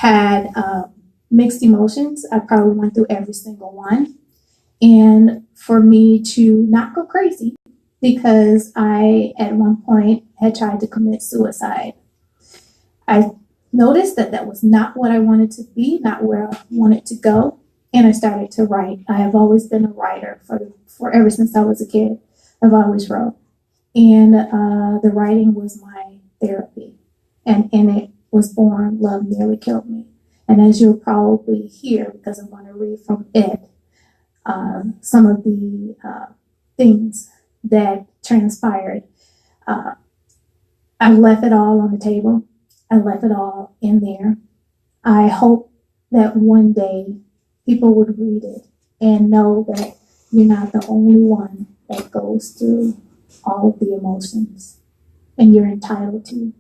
had mixed emotions. I probably went through every single one. And for me to not go crazy, because I, at one point, had tried to commit suicide. I noticed that that was not what I wanted to be, not where I wanted to go, and I started to write. I have always been a writer for ever since I was a kid. I've always wrote. And the writing was my therapy. And in it was born Love Nearly Killed Me. And as you'll probably hear, because I'm going to read from it, some of the things that transpired. I left it all on the table. I left it all in there. I hope that one day people would read it and know that you're not the only one that goes through all of the emotions, and you're entitled to.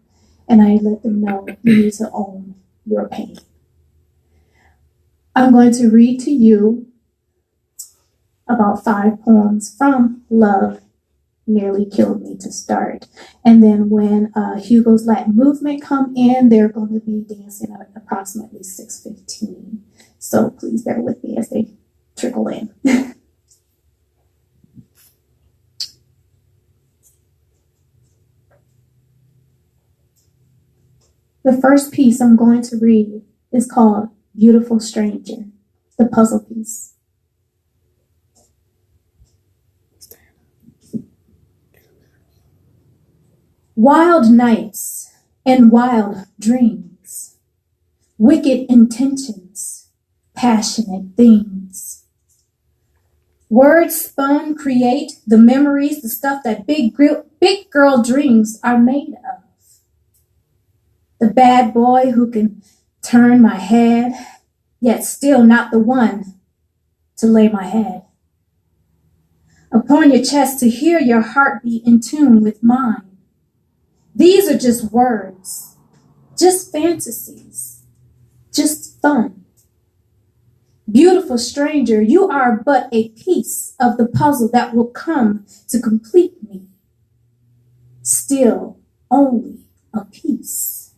And I let them know you need to own your pain. I'm going to read to you about 5 poems from Love Nearly Killed Me to start. And then when Hugo's Latin Movement come in, they're going to be dancing at approximately 6:15. So please bear with me as they trickle in. The first piece I'm going to read is called Beautiful Stranger, the puzzle piece. Wild nights and wild dreams, wicked intentions, passionate things. Words spun create the memories, the stuff that big girl dreams are made of. The bad boy who can turn my head, yet still not the one to lay my head upon your chest to hear your heartbeat in tune with mine. These are just words, just fantasies, just fun. Beautiful stranger, you are but a piece of the puzzle that will come to complete me. Still only a piece,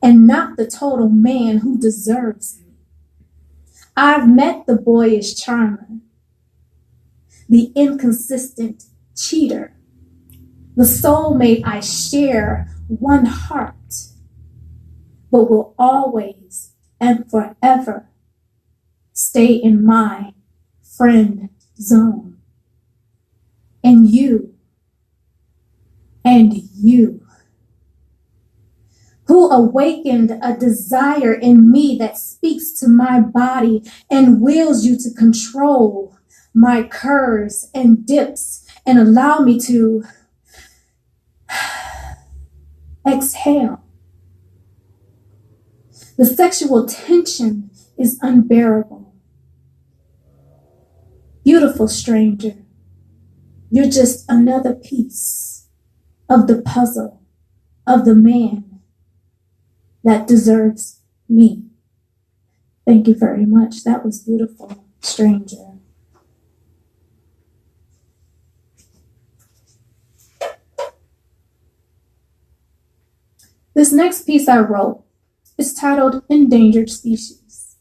and not the total man who deserves me. I've met the boyish charmer, the inconsistent cheater, the soulmate I share one heart, but will always and forever stay in my friend zone. And you, who awakened a desire in me that speaks to my body and wills you to control my curves and dips and allow me to exhale. The sexual tension is unbearable. Beautiful stranger, you're just another piece of the puzzle of the man that deserves me. Thank you very much. That was beautiful, stranger. This next piece I wrote is titled Endangered Species.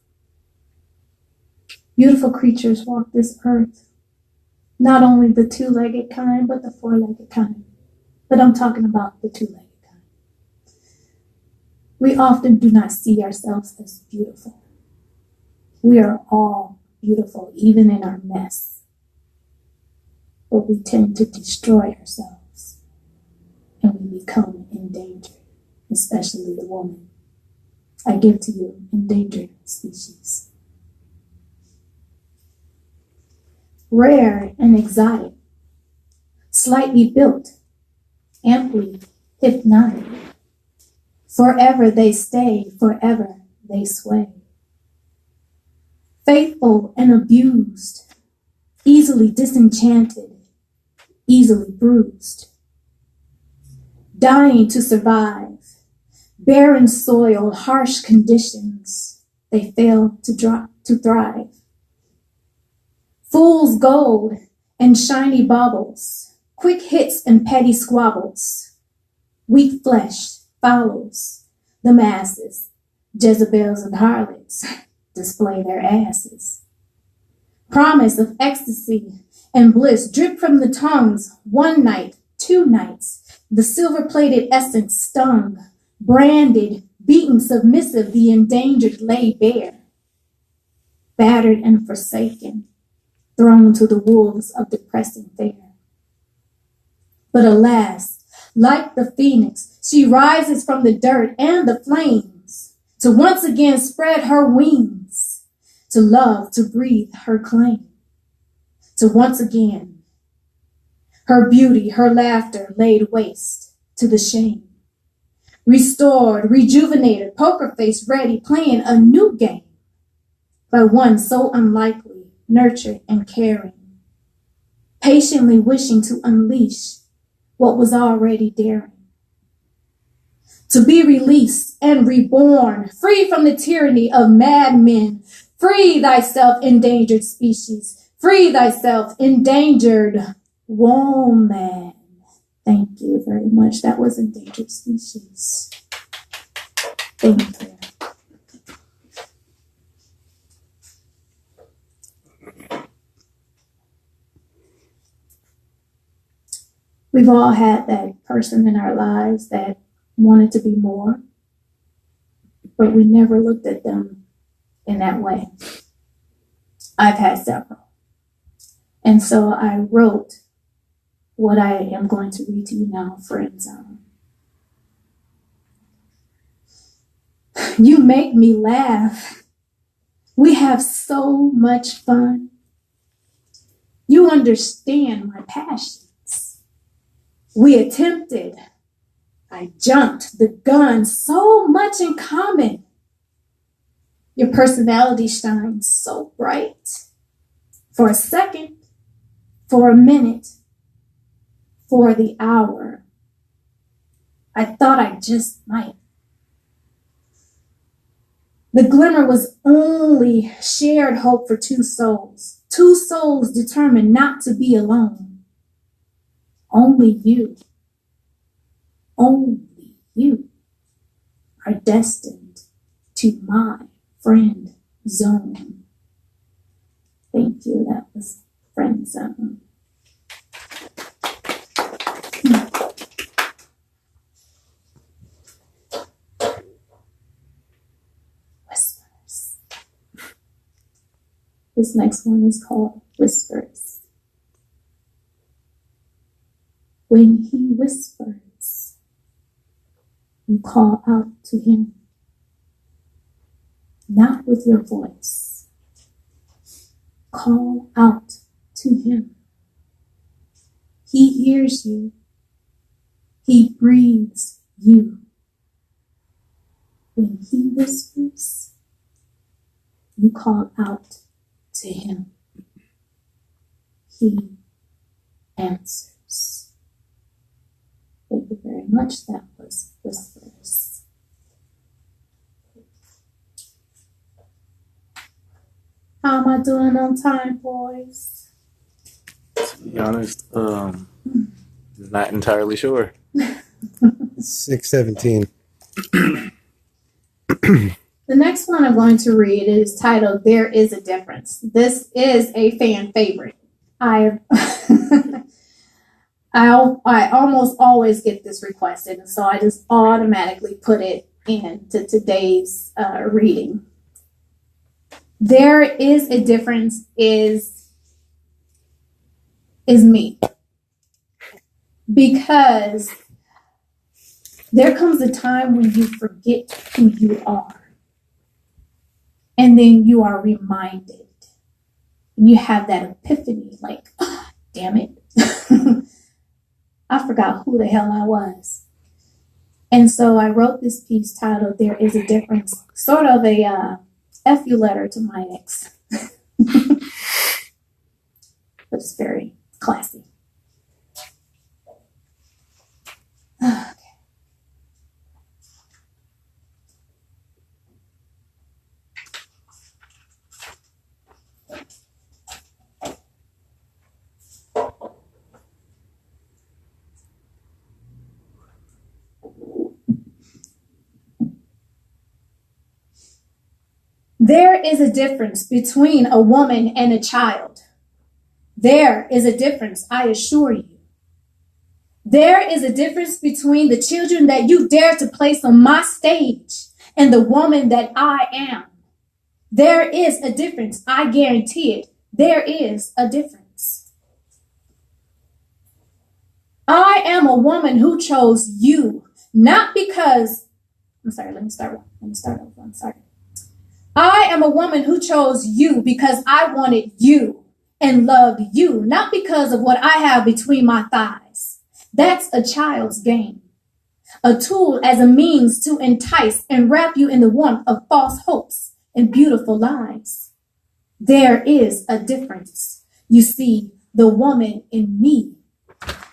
Beautiful creatures walk this earth, not only the 2-legged kind, but the 4-legged kind. But I'm talking about the 2-legged kind. We often do not see ourselves as beautiful. We are all beautiful, even in our mess. But we tend to destroy ourselves, and we become endangered. Especially the woman. I give to you endangered species. Rare and exotic, slightly built, amply hypnotic. Forever they stay, forever they sway. Faithful and abused, easily disenchanted, easily bruised. Dying to survive. Barren soil, harsh conditions, they fail to thrive. Fool's gold and shiny baubles, quick hits and petty squabbles. Weak flesh follows the masses, Jezebels and harlots display their asses. Promise of ecstasy and bliss drip from the tongues. One night, 2 nights, the silver-plated essence stung, branded, beaten, submissive, the endangered lay bare, battered and forsaken, thrown to the wolves of depressing fare. But alas, like the phoenix, she rises from the dirt and the flames to once again spread her wings, to love, to breathe her claim, to once again her beauty, her laughter laid waste to the shame. Restored, rejuvenated, poker face ready, playing a new game by one so unlikely, nurtured and caring, patiently wishing to unleash what was already daring. To be released and reborn, free from the tyranny of madmen. Free thyself, endangered species. Free thyself, endangered woman. Thank you very much. That was endangered species. Thank you. We've all had that person in our lives that wanted to be more, but we never looked at them in that way. I've had several. And so I wrote what I am going to read to you now, Friend Zone. You make me laugh. We have so much fun. You understand my passions. We attempted. I jumped the gun. So much in common. Your personality shines so bright. For a second, for a minute, for the hour. I thought I just might. The glimmer was only shared hope for 2 souls determined not to be alone. Only you are destined to my friend zone. Thank you. That was Friend Zone. Whispers. This next one is called Whispers. When he whispers, you call out to him, not with your voice. Call out to him. He hears you. He breathes you. When he whispers, you call out to him. He answers. Thank you very much. That was Whispers. How am I doing on time, boys? To be honest, not entirely sure. 6:17. The next one I'm going to read is titled There Is a Difference. This is a fan favorite. I almost always get this requested, and so I just automatically put it into today's reading. There is a difference is me. Because there comes a time when you forget who you are. And then you are reminded. And you have that epiphany, like, oh, damn it. I forgot who the hell I was. And so I wrote this piece titled There Is a Difference, sort of a FU letter to my ex. But it's very classy. Okay. There is a difference between a woman and a child. There is a difference, I assure you. There is a difference between the children that you dare to place on my stage and the woman that I am. There is a difference, I guarantee it. There is a difference. I am a woman who chose you, not because, let me start over. I am a woman who chose you because I wanted you and loved you, not because of what I have between my thighs. That's a child's game, a tool as a means to entice and wrap you in the warmth of false hopes and beautiful lies. There is a difference. You see, the woman in me.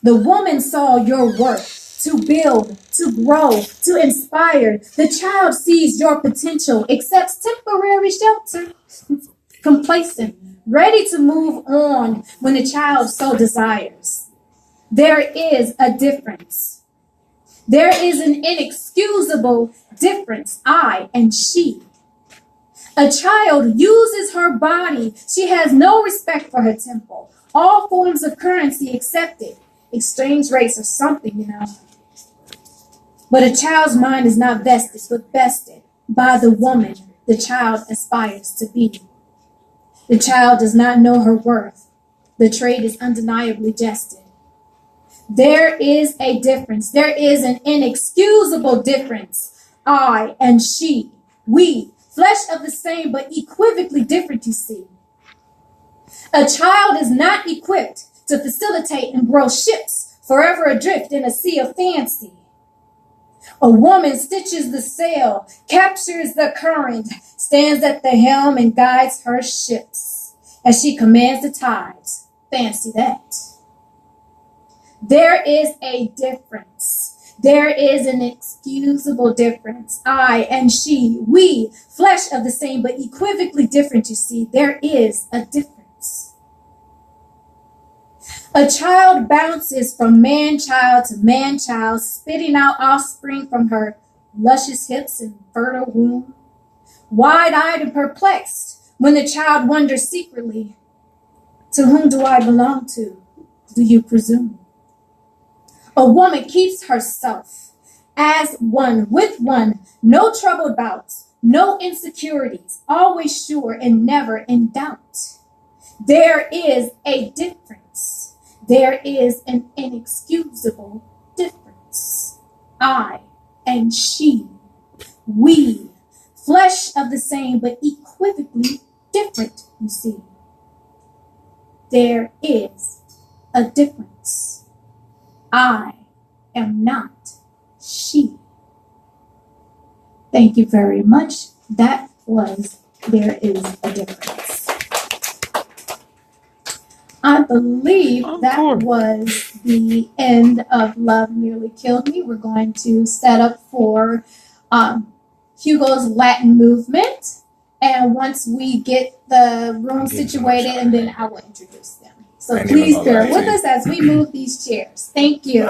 The woman saw your worth to build, to grow, to inspire. The child sees your potential, accepts temporary shelter, complacent, ready to move on when the child so desires. There is a difference. There is an inexcusable difference, I and she. A child uses her body. She has no respect for her temple. All forms of currency accepted. Exchange rates or something, But a child's mind is not vested, but vested by the woman the child aspires to be. The child does not know her worth. The trade is undeniably jested. There is a difference. There is an inexcusable difference. I and she, we, flesh of the same, but equivocally different, you see. A child is not equipped to facilitate and grow ships forever adrift in a sea of fancy. A woman stitches the sail, captures the current, stands at the helm and guides her ships as she commands the tides. Fancy that. There is a difference. There is an excusable difference. I and she, we, flesh of the same, but equivocally different, you see. There is a difference. A child bounces from man-child to man-child, spitting out offspring from her luscious hips and fertile womb. Wide-eyed and perplexed, when the child wonders secretly, to whom do I belong to, do you presume? A woman keeps herself as one, with one, no troubled bouts, no insecurities, always sure and never in doubt. There is a difference. There is an inexcusable difference. I and she, we, flesh of the same, but equivocally different, you see. There is a difference. I am not she. Thank you very much. That was There Is a Difference. I believe that was the end of Love Nearly Killed Me. We're going to set up for Hugo's Latin movement. And once we get the room situated, and then I will introduce them. So please bear with us as we move these chairs. Thank you.